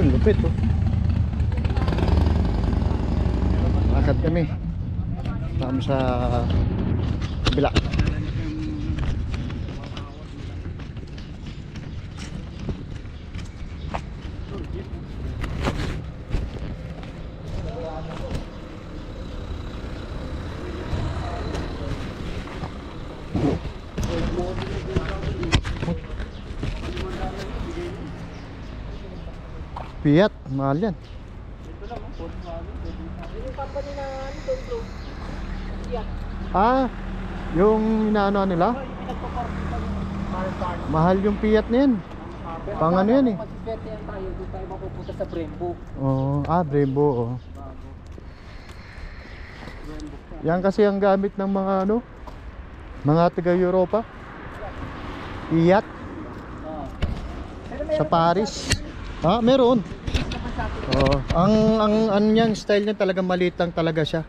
Oh, lupit oh. Lakad kami. Tama sa kabila. Fiat, mahal yan. Yung company na ano doon bro? Fiat. Ah, yung inaano nila? Mahal yung Fiat na yan. Pang ano yan eh. Mag-swerte yan tayo, doon tayo mapupunta sa Brembo. Oh, Brembo oh. Yan kasi ang gamit ng mga ano, mga taga Europa. Fiat. Sa Paris. Ah, meron. Oh, ang niyan style niya talaga maliit lang talaga siya.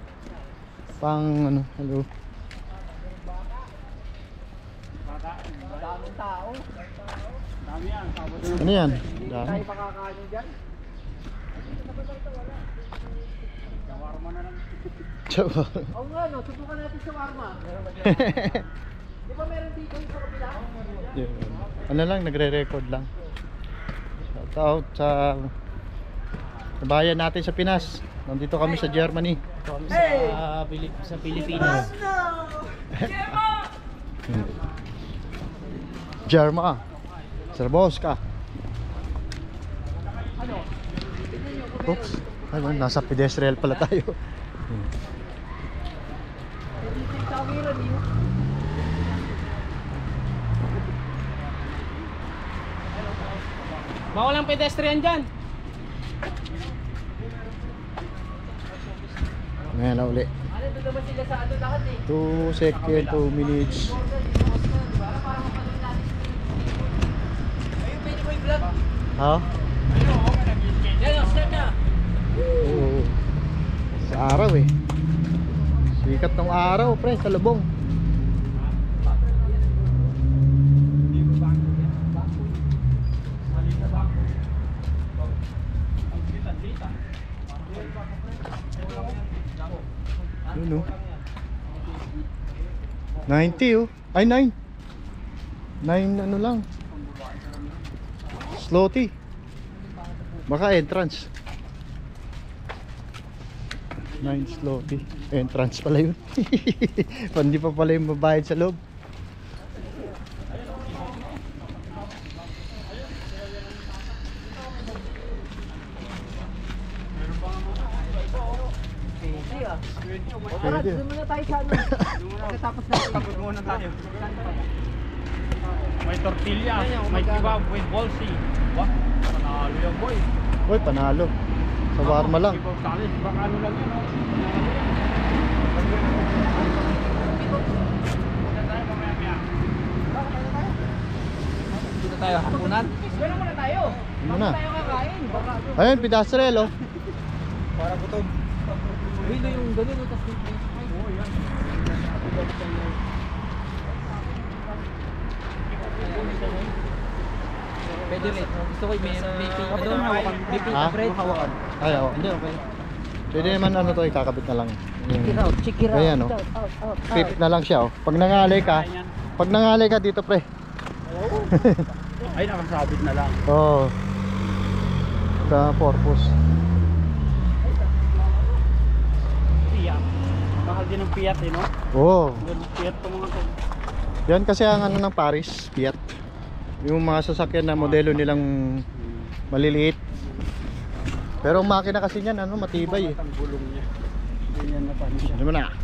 Pang ano, hello. Daming tao. Dami yan. Ano yan? Tayo makakaano dyan. Shawarma na lang. Oo nga no, subukan natin shawarma. Di ba meron dito yung sa kabila? Ano lang, nagre-record lang. Shout out sa bayan natin sa Pinas. Nandito kami sa Germany. Sa Pilipinas. Germa. Serboska. Oops. Ayun, nasa pedestrian pala tayo. Bawal ang pedestrian dyan. Ngayon na uli. Ano doon naman sila sa ano lahat eh. 2 seconds, 2 minutes. Ayun, pwede mo i-vlog. Ha? Yan yung step na. Oo. Sa araw eh. Sikat ng araw pre, sa lubong. Yun oh. 90 oh. Ay 9 ano lang. Slotty. Baka entrance. 9 slotty. Entrance pala yun. Hindi pa pala yung mabayad sa loob. Tara, doon muna tayo sa ano. Pagkatapos na tapos muna tayo. May tortillas, may kebab with bolsi. Wah, panalo yan boy. Uy, panalo. Sa warma lang. Kebab kalis, baka ano lang yan. Dito tayo, hapunan. Meron muna tayo. Muna. Tayo kakain. Ayun, pidastrel oh. Para gutom. Hilo yung ganun, tapos dito. Oo, yan. Pwede rin. Gusto ko yung BP. Ano? BP Ha? bread. Ay, oh. Hindi, okay. Pwede naman ano to, ikakabit na lang. Check it out, check it out. Ayan, oh. Out. Pip na lang siya oh. Pag nangalay ka dito pre. Ay, nakasabit na lang. Oo. Sa purpose. Fiat. Mahal din ng Fiat eh, no? Oo. Ganun Fiat to mga to. Yan kasi ang ano ng Paris, Fiat. Yung mga sasakyan na modelo nilang maliliit. Pero ang makina kasi niyan ano, matibay eh. Ang gulong niya. Ganyan na pa niya. Ano na?